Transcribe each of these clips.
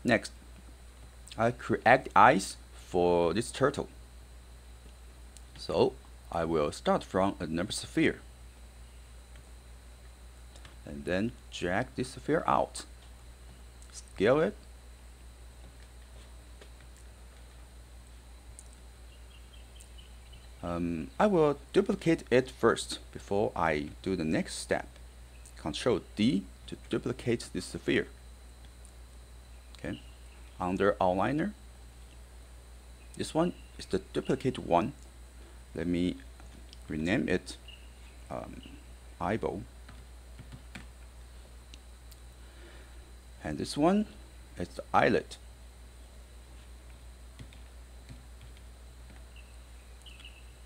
Next, I create eyes for this turtle. So I will start from a number sphere and then drag this sphere out, scale it, I will duplicate it first before I do the next step. Control D to duplicate this sphere. Okay, under outliner, this one is the duplicate one. Let me rename it eyeball. And this one is the eyelid.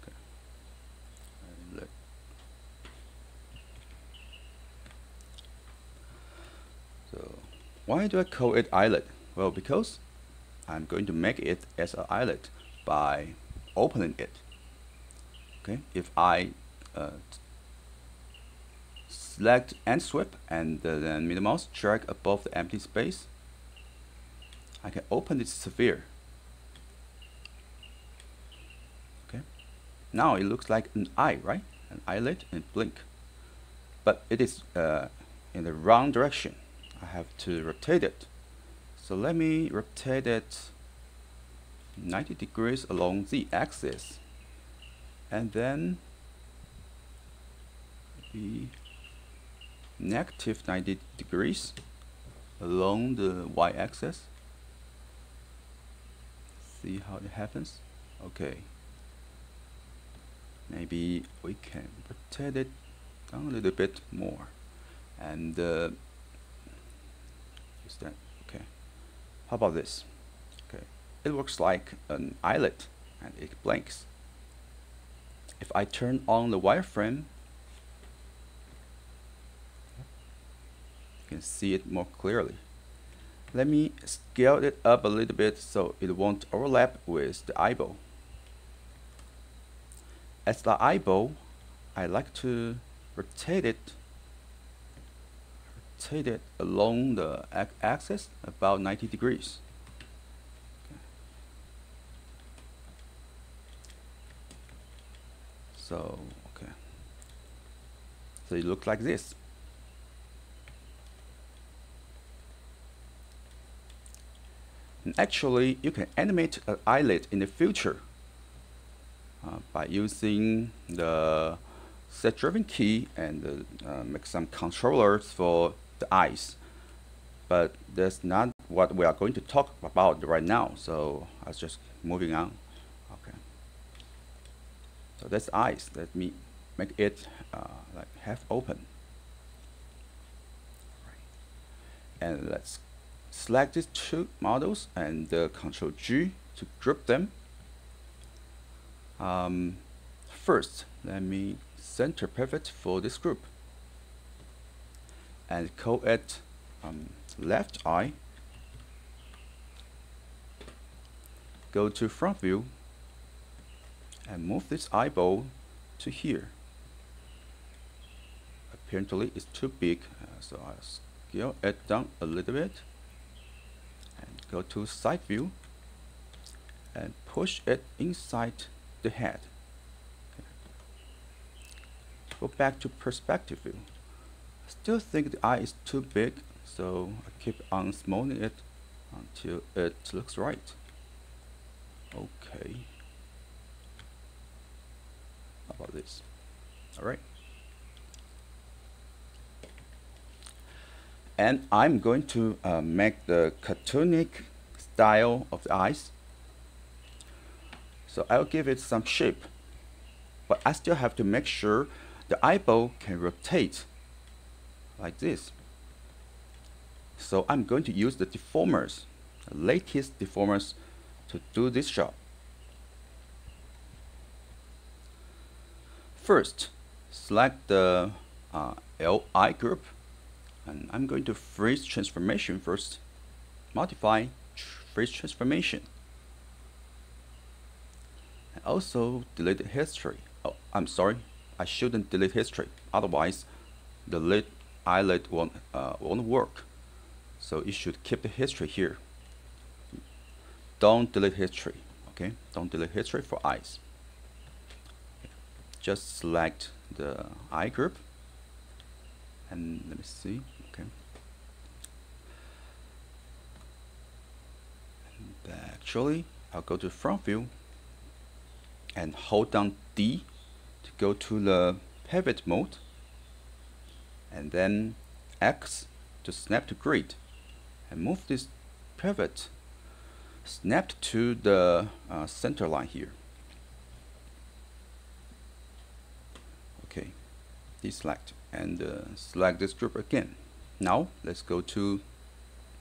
Okay. Eyelid. So why do I call it eyelid? Well, because I'm going to make it as an eyelid by opening it. Okay, if I select and sweep and then middle mouse drag above the empty space, I can open this sphere. Okay, now it looks like an eye, right? An eyelid and blink, but it is in the wrong direction. I have to rotate it. So let me rotate it 90 degrees along the axis, and then maybe negative 90 degrees along the y-axis. See how it happens? Okay. Maybe we can rotate it down a little bit more, and use that. Okay. How about this? Okay. It looks like an eyelid, and it blinks. If I turn on the wireframe, you can see it more clearly. Let me scale it up a little bit so it won't overlap with the eyeball. As the eyeball, I like to rotate it along the axis about 90 degrees. Okay. So it looks like this. And actually, you can animate an eyelid in the future by using the set-driven key and make some controllers for the eyes. But that's not what we are going to talk about right now. So I was just moving on. Okay. So that's eyes. Let me make it like half open. And let's select these two models and Control G to group them. First, let me center pivot for this group and call it left eye. Go to front view and move this eyeball to here. Apparently it's too big, so I'll scale it down a little bit. Go to side view and push it inside the head. Okay. Go back to perspective view. I still think the eye is too big, so I keep on smalling it until it looks right. Okay. How about this? Alright. And I'm going to make the cartoonic style of the eyes. So I'll give it some shape, but I still have to make sure the eyeball can rotate like this. So I'm going to use the deformers, the latest deformers, to do this job. First, select the LI group. And I'm going to freeze transformation first. Modify freeze transformation. And also delete history. Oh, I'm sorry. I shouldn't delete history. Otherwise, the eyelid won't work. So you should keep the history here. don't delete history. Okay, don't delete history for eyes. Just select the eye group, and let me see. Okay, and actually, I'll go to front view and hold down D to go to the pivot mode, and then X to snap to grid, and move this pivot snapped to the center line here. Okay, deselect and select this group again. Now let's go to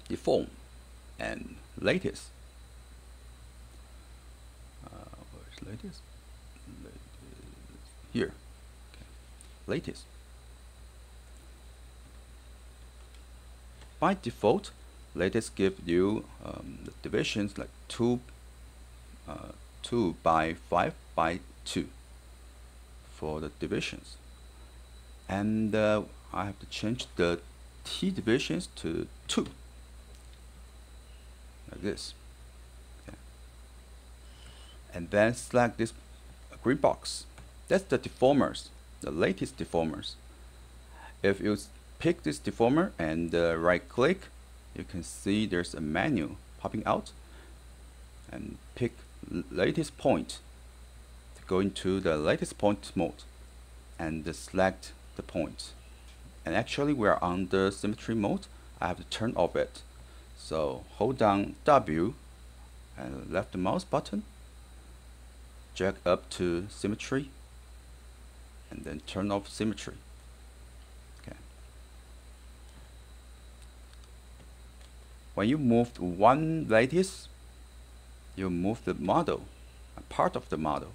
deform and lattice. Where's lattice? Here. Okay. Lattice. By default, lattice gives you the divisions like 2 by 5 by 2 for the divisions, and I have to change the T divisions to 2 like this. Okay. And then select this green box. That's the deformers, the lattice deformers. If you pick this deformer and right click, you can see there's a menu popping out, and pick lattice point to go into the lattice point mode and select the point. And actually we are on the symmetry mode. I have to turn off it. So hold down W and left mouse button, drag up to symmetry, and then turn off symmetry. Okay. When you move one lattice, you move the model, a part of the model,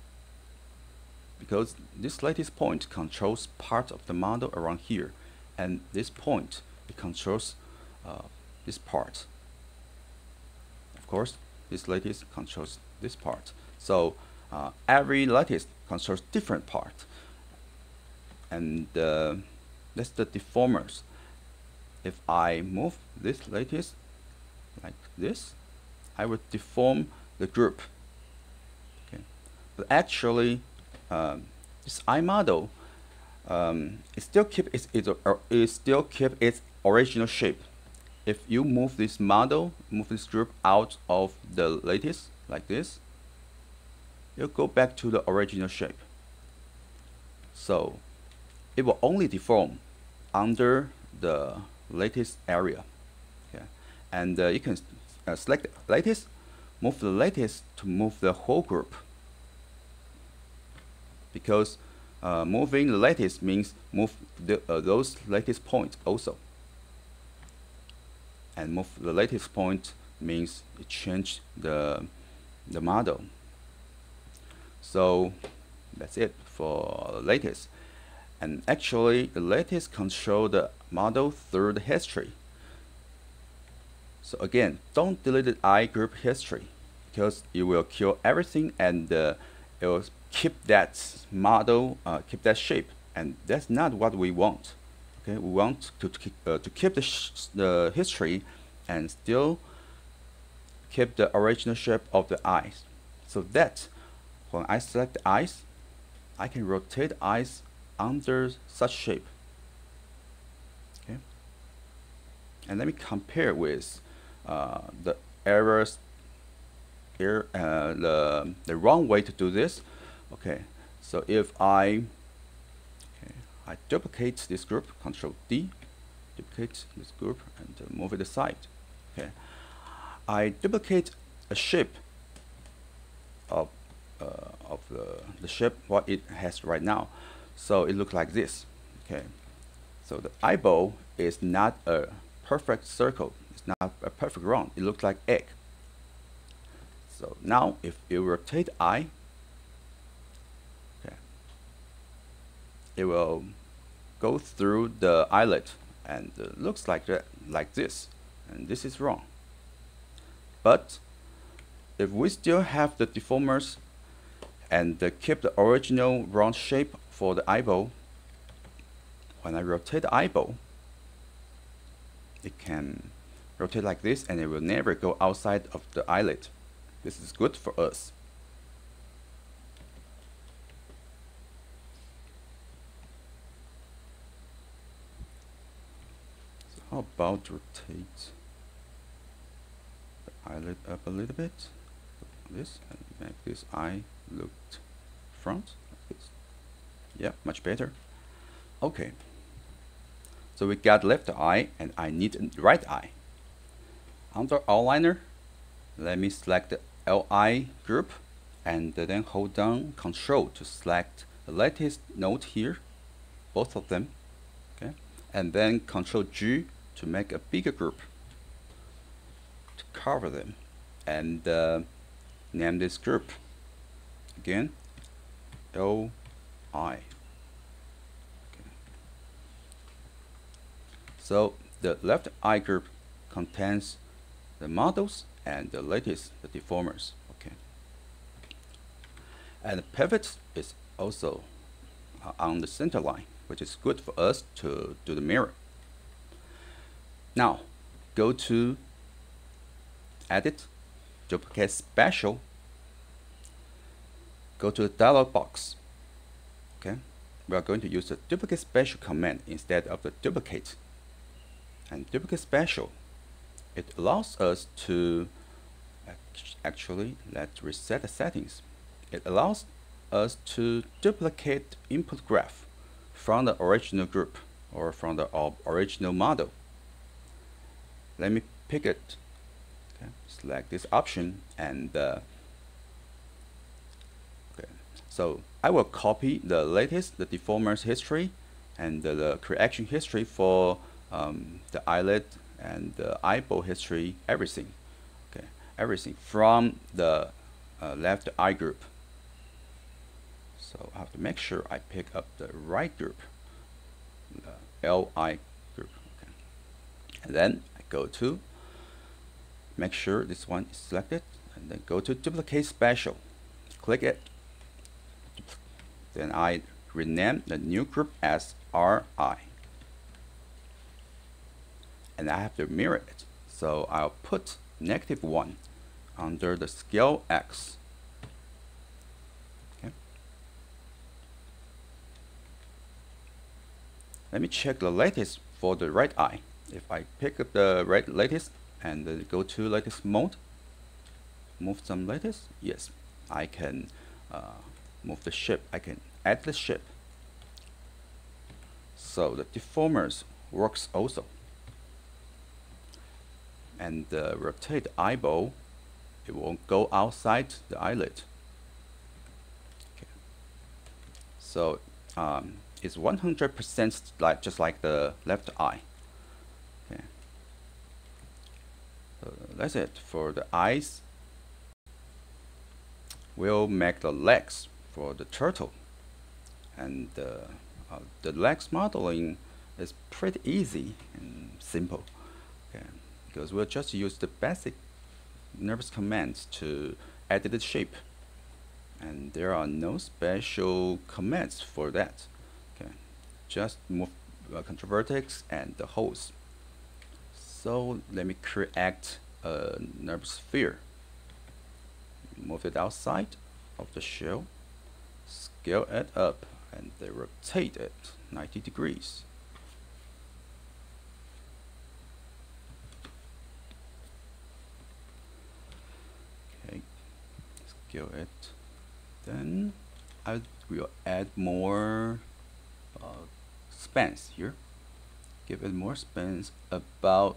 because this lattice point controls part of the model around here, and this point, it controls this part. Of course, this lattice controls this part. So every lattice controls different part, and that's the deformers. If I move this lattice like this, I would deform the group. Okay. But actually, this eye model it still keep its original shape. If you move this model, move this group out of the lattice like this, it'll go back to the original shape. So it will only deform under the lattice area. Okay. And you can select the lattice, move the lattice to move the whole group, because moving the lattice means move those lattice points also, and move the lattice point means it change the model. So that's it for lattice. And actually, the lattice control the model through the history. So again, don't delete the eye group history, because it will kill everything, and it will keep that model, keep that shape, and that's not what we want. Okay, we want to keep the history and still keep the original shape of the eyes. So that when I select the eyes, I can rotate the eyes under such shape. Okay, and let me compare with the errors here, the wrong way to do this. Okay, so if I duplicate this group, Control D, duplicate this group, and move it aside. Okay, I duplicate a shape of the shape what it has right now, so it looks like this. Okay, so the eyeball is not a perfect circle, it's not a perfect round, it looks like egg. So now if you rotate eye, okay, it will go through the eyelid and looks like that, like this, and this is wrong. But if we still have the deformers and keep the original round shape for the eyeball, when I rotate the eyeball, it can rotate like this, and it will never go outside of the eyelid. This is good for us. So how about rotate the eyelid up a little bit? This and make this eye look front. Like this. Yeah, much better. Okay. So we got left eye and I need right eye. Under outliner, let me select the LI group and then hold down Control to select the latest node here, both of them. Okay, and then Control G to make a bigger group to cover them, and name this group again LI. So the left eye group contains the models and the latest the deformers. Okay. And the pivot is also on the center line, which is good for us to do the mirror. Now go to Edit, Duplicate Special. Go to the dialog box. Okay. We are going to use the Duplicate Special command instead of the duplicate. And duplicate special, it allows us to actually let's reset the settings. It allows us to duplicate input graph from the original group or from the original model. Let me pick it. Okay. Select this option and okay. So I will copy the latest the deformers history and the correction history for the eyelid and the eyeball history, everything. Okay, everything from the left eye group. So I have to make sure I pick up the right group, the LI group. Okay. And then I go to make sure this one is selected, and then go to Duplicate Special. Click it. Then I rename the new group as RI. And I have to mirror it. So I'll put -1 under the scale X. Okay. Let me check the latest for the right eye. If I pick up the latest and go to latest mode, move some latest, yes, I can move the shape. I can add the shape. So the deformers works also. And rotate the eyeball, it won't go outside the eyelid. Okay. So it's 100% like just like the left eye. Okay. So that's it for the eyes. We'll make the legs for the turtle, and the legs modeling is pretty easy and simple. Okay. Because we'll just use the basic nervous commands to edit the shape, and there are no special commands for that. Okay, just move control vertex and the holes. So let me create a nerve sphere. Move it outside of the shell, scale it up, and then rotate it 90 degrees. Scale it. Then I will add more spans here. Give it more spans, about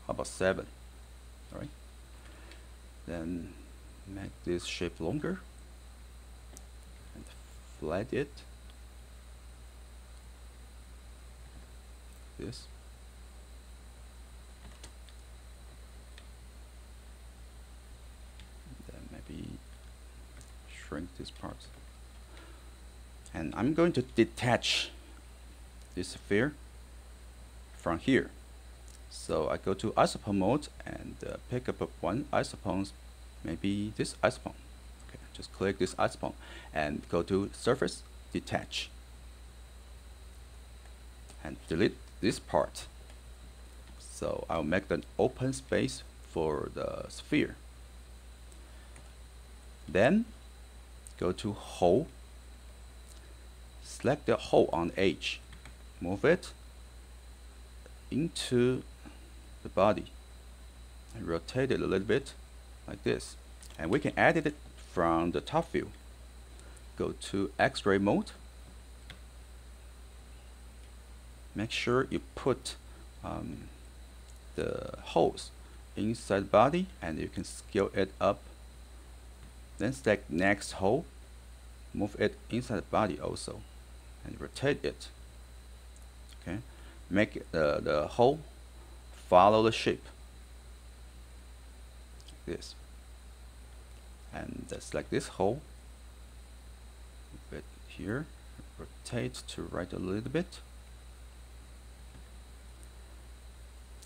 how about 7? All right. Then make this shape longer and flat it. This. Shrink this part, and I'm going to detach this sphere from here. So I go to isopone mode and pick up one isopone, maybe this isopone. Okay, just click this isopone and go to surface, detach, and delete this part. So I'll make an open space for the sphere. Then go to hole, select the hole on the edge, move it into the body and rotate it a little bit like this. And we can edit it from the top view. Go to X-ray mode. Make sure you put the holes inside the body, and you can scale it up. Then select next hole, move it inside the body also, and rotate it. Okay, make the hole follow the shape like this, and select this hole, move it here, rotate to right a little bit,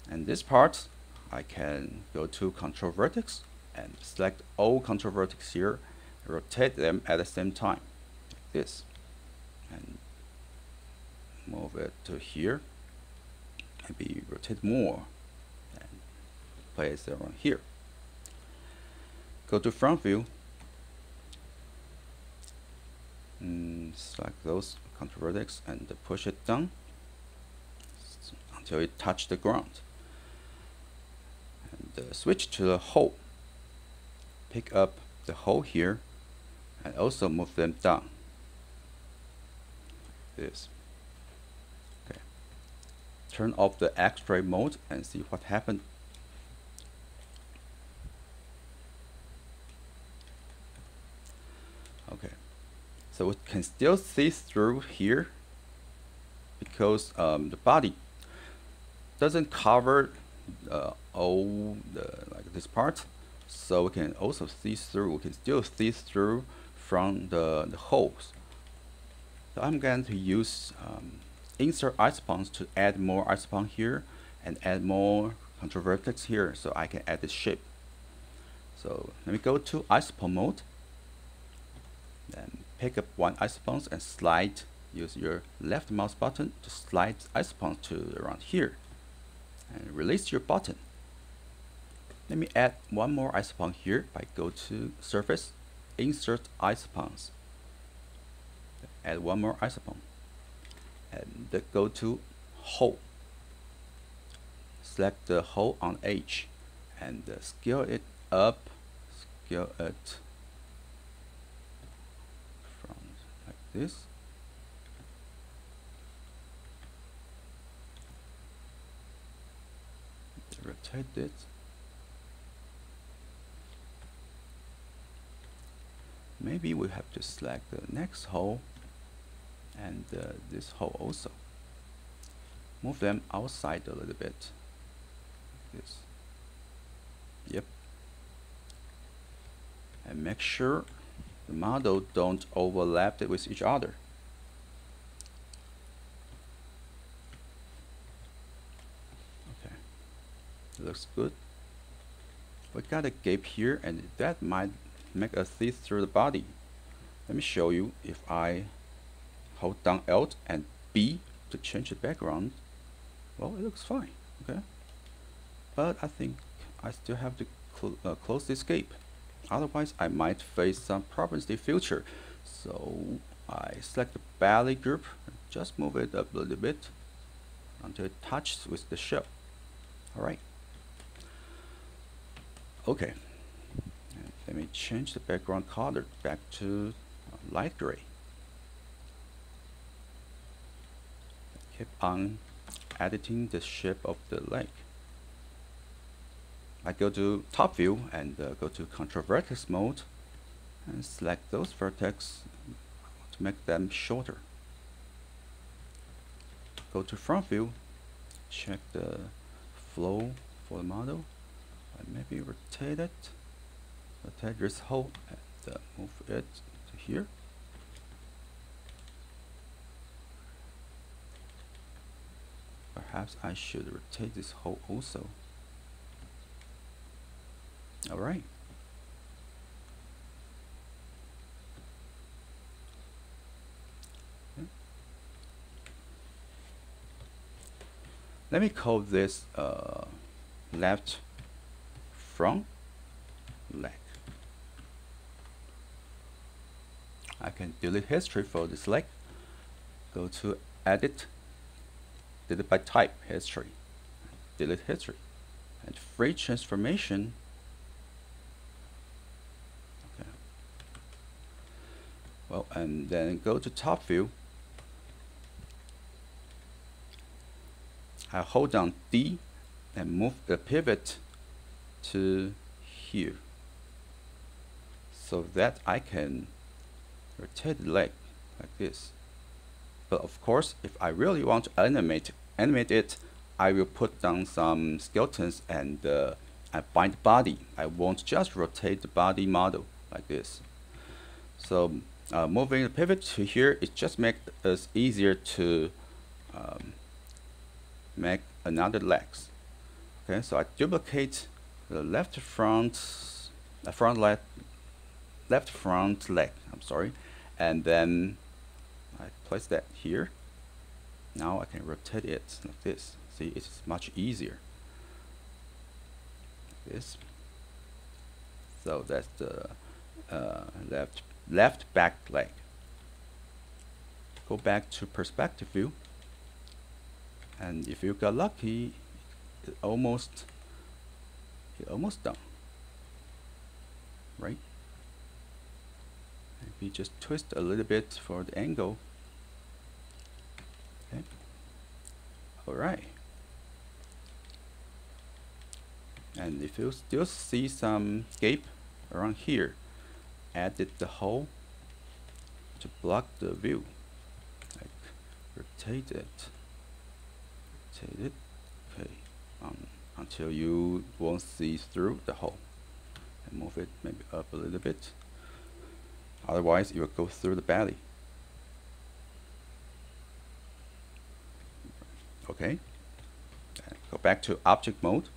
and this part I can go to control vertex and select all control vertex here, rotate them at the same time like this, and move it to here, maybe rotate more and place it around here. Go to front view and select those control vertex and push it down until it touches the ground. And switch to the hole. Pick up the hole here and also move them down. This. Okay. Turn off the X-ray mode and see what happened. Okay. So we can still see through here because the body doesn't cover all like this part, so we can also see through. We can still see through from the holes. So I'm going to use insert isopons to add more isopon here and add more control vertex here, so I can add this shape. So let me go to isopon mode, then pick up one isopons and slide. Use your left mouse button to slide isopons to around here, and release your button. Let me add one more isopon here by go to surface, insert isopons, add one more isopon, and go to hole, select the hole on edge and scale it up, scale it from like this. Rotate it. Maybe we have to select the next hole and this hole also. Move them outside a little bit. This. Yep. And make sure the model don't overlap it with each other. Looks good. We got a gap here, and that might make us see through the body. Let me show you. If I hold down Alt and B to change the background, well, it looks fine. Okay, but I think I still have to close this gap. Otherwise, I might face some problems in the future. So I select the belly group, just move it up a little bit until it touches with the shell. All right. Okay, and let me change the background color back to light gray. Keep on editing the shape of the leg. I go to top view and go to control vertex mode and select those vertex to make them shorter. Go to front view, check the flow for the model. And maybe rotate it, rotate this hole and move it to here. Perhaps I should rotate this hole also. All right. Okay. Let me call this left front leg. I can delete history for this leg. Go to edit, delete by type, history, delete history, and free transformation. Okay. Well, and then go to top view. I hold down D and move the pivot to here so that I can rotate the leg like this. But of course, if I really want to animate it, I will put down some skeletons and I bind the body. I won't just rotate the body model like this. So moving the pivot to here, it just makes us easier to make another legs. Okay, so I duplicate the left front leg. I'm sorry, and then I place that here. Now I can rotate it like this. See, it's much easier. This. So that's the left back leg. Go back to perspective view, and if you got lucky, it almost done. Right? Maybe just twist a little bit for the angle. Okay. All right. And if you still see some gap around here, added the hole to block the view. Like rotate it. Okay, until you won't see through the hole, and move it maybe up a little bit. Otherwise, you will go through the belly. Okay, and go back to object mode.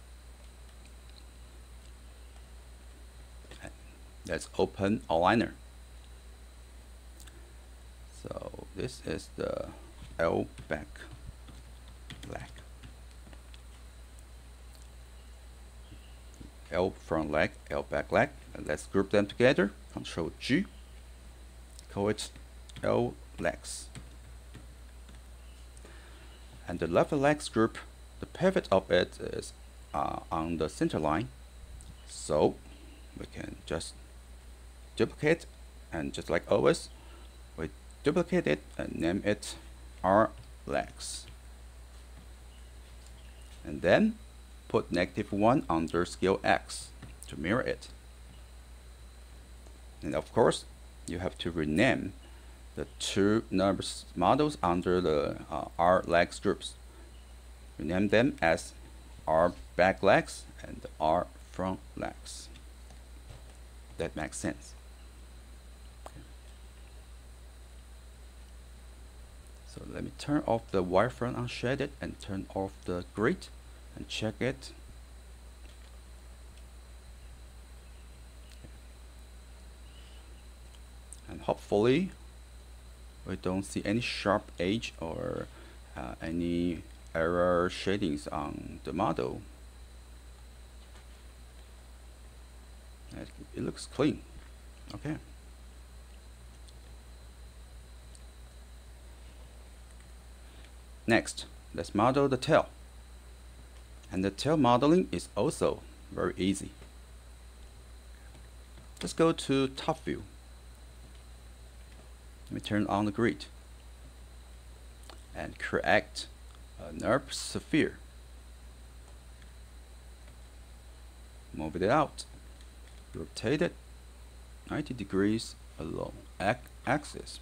And let's open aligner. So this is the L back leg. L front leg, L back leg, and let's group them together. Control G, call it L legs. And the left legs group, the pivot of it is on the center line. So we can just duplicate, and just like always, we duplicate it and name it R legs. And then put -1 under scale X to mirror it. And of course, you have to rename the two NURBS models under the R legs groups. Rename them as R back legs and R front legs. That makes sense. Okay. So let me turn off the wireframe unshaded and turn off the grid and check it. And hopefully we don't see any sharp edge or any error shadings on the model. It looks clean. Okay. Next, let's model the tail. And the tail modeling is also very easy. Let's go to top view. Let me turn on the grid and create a NURBS sphere. Move it out. Rotate it 90 degrees along axis.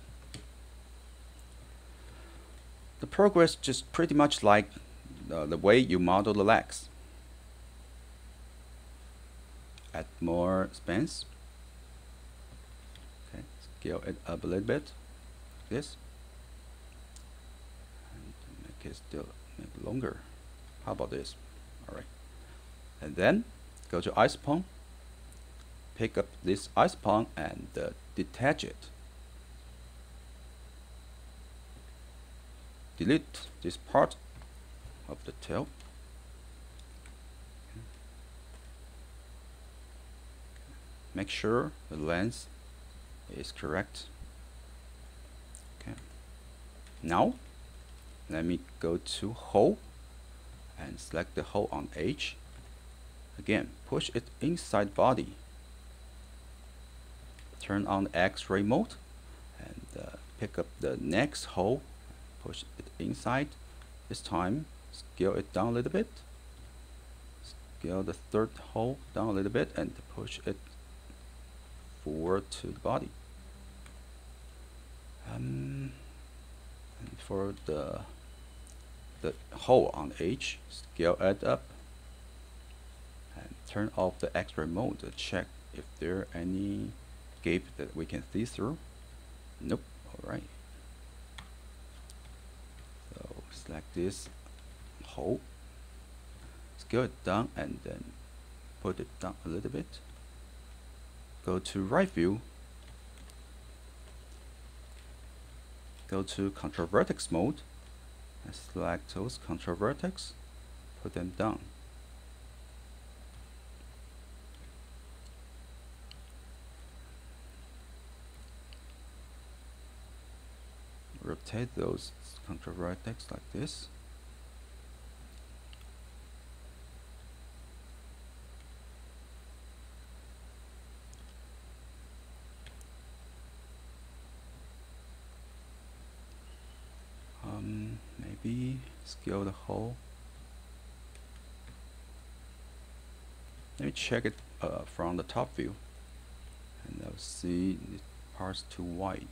The progress just pretty much like the way you model the legs. Add more spans. Okay, scale it up a little bit. Like this. And make it still maybe longer. How about this? Alright. And then go to ice pawn. Pick up this ice pawn and detach it. Delete this part of the tail. Make sure the length is correct. Now, let me go to hole and select the hole on edge. Again, push it inside body. Turn on X-ray mode and pick up the next hole, push it inside. This time, scale it down a little bit. Scale the third hole down a little bit and push it forward to the body. And for the hole on the edge, scale it up and turn off the X-ray mode to check if there are any gap that we can see through. Nope. Alright. So select this hole, scale it down and then put it down a little bit. Go to right view. Go to control vertex mode and select those control vertex, put them down. Rotate those control vertex like this. Maybe scale the hole. Let me check it from the top view, and I'll see the parts too wide.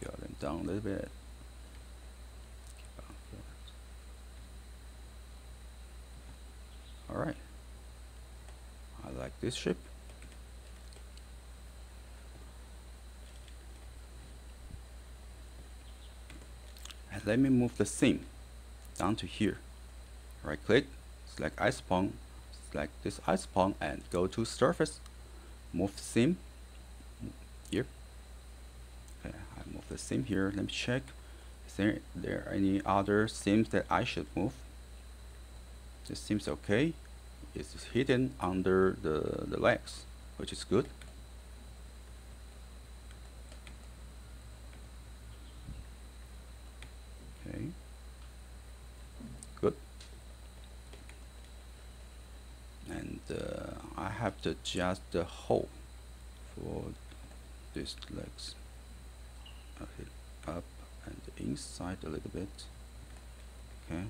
Scale them down a little bit. Alright, I like this shape. And let me move the seam down to here. Right click, select isoplane, select this isoplane and go to surface. Move the seam here. Okay, I move the seam here. Let me check. Is there any other seams that I should move? This seems okay. It's hidden under the legs, which is good. Okay, good. And I have to adjust the hole for these legs. Okay, up and inside a little bit. Okay.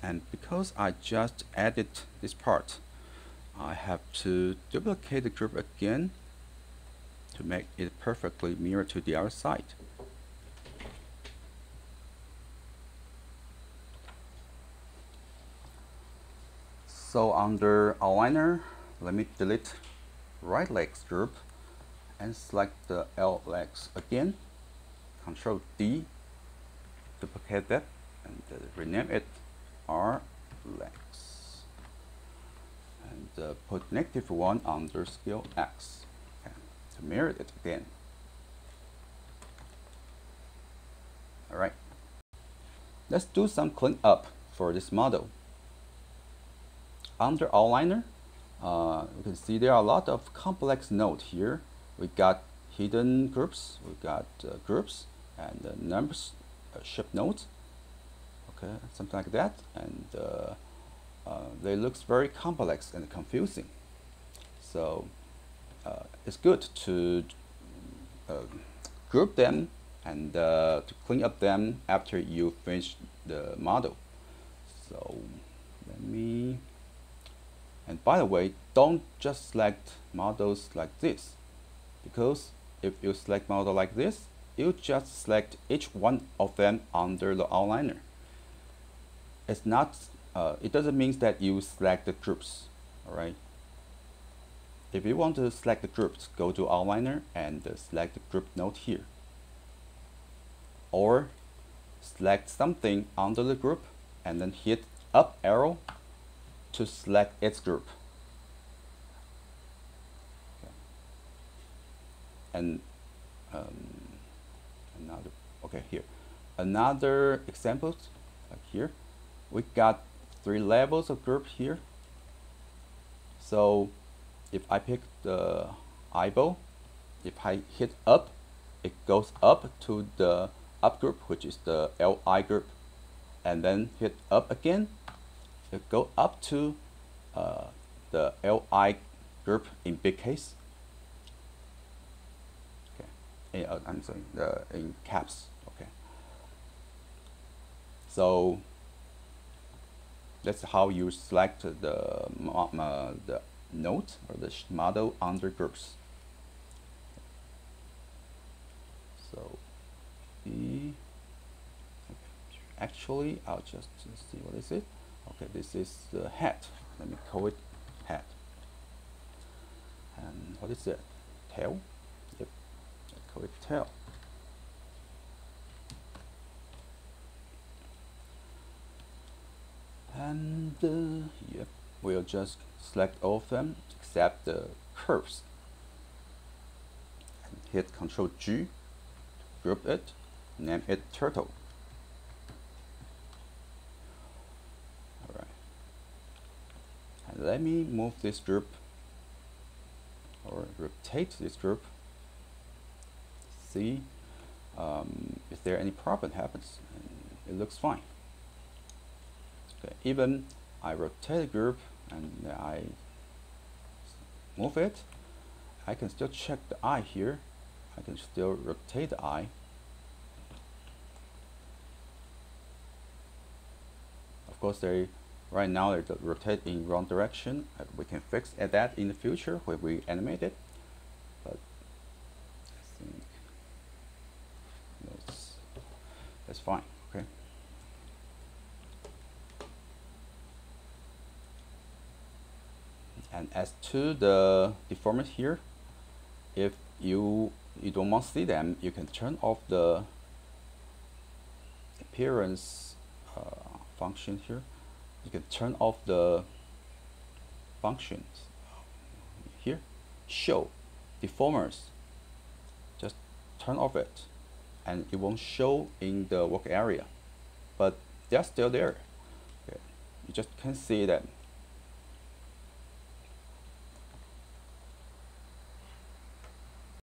And because I just added this part, I have to duplicate the group again to make it perfectly mirror to the other side. So under outliner, let me delete right legs group and select the L legs again. Control D, duplicate that and rename it R legs, and put -1 under scale X, okay, to mirror it again. Alright, let's do some cleanup for this model. Under outliner, you can see there are a lot of complex nodes here. We got hidden groups, we got groups, and numbers, shape nodes. Okay, something like that, and they looks very complex and confusing. So it's good to group them and to clean up them after you finish the model. So let me. And by the way, don't just select models like this, because if you select model like this, you just select each one of them under the outliner. It's not, it doesn't mean that you select the groups, alright? If you want to select the groups, go to outliner and select the group node here. Or select something under the group and then hit up arrow to select its group. Okay. And another, okay, here. another example, like here, we got 3 levels of group here. So if I pick the eyeball, if I hit up, it goes up to the up group, which is the Li group, and then hit up again, it go up to the Li group in big case. Okay, I'm sorry, in caps. Okay, so that's how you select the node or the model under groups. So actually, I'll just see what is it. Okay, this is the head. Let me call it head. And what is it? Tail? Yep, I call it tail. And yep, we'll just select all of them except the curves. And hit Ctrl G, group it, name it turtle. Alright. And let me move this group or rotate this group. See if there any problem happens. And it looks fine. Okay, even I rotate the group and I move it, I can still check the eye here. I can still rotate the eye. Of course, right now they rotate in wrong direction. We can fix that in the future when we animate it. But I think that's fine. Okay. And as to the deformity here, if you don't want to see them, you can turn off the appearance function here. You can turn off the functions here, show deformers. Just turn off it, and it won't show in the work area, but they're still there. Okay. You just can see that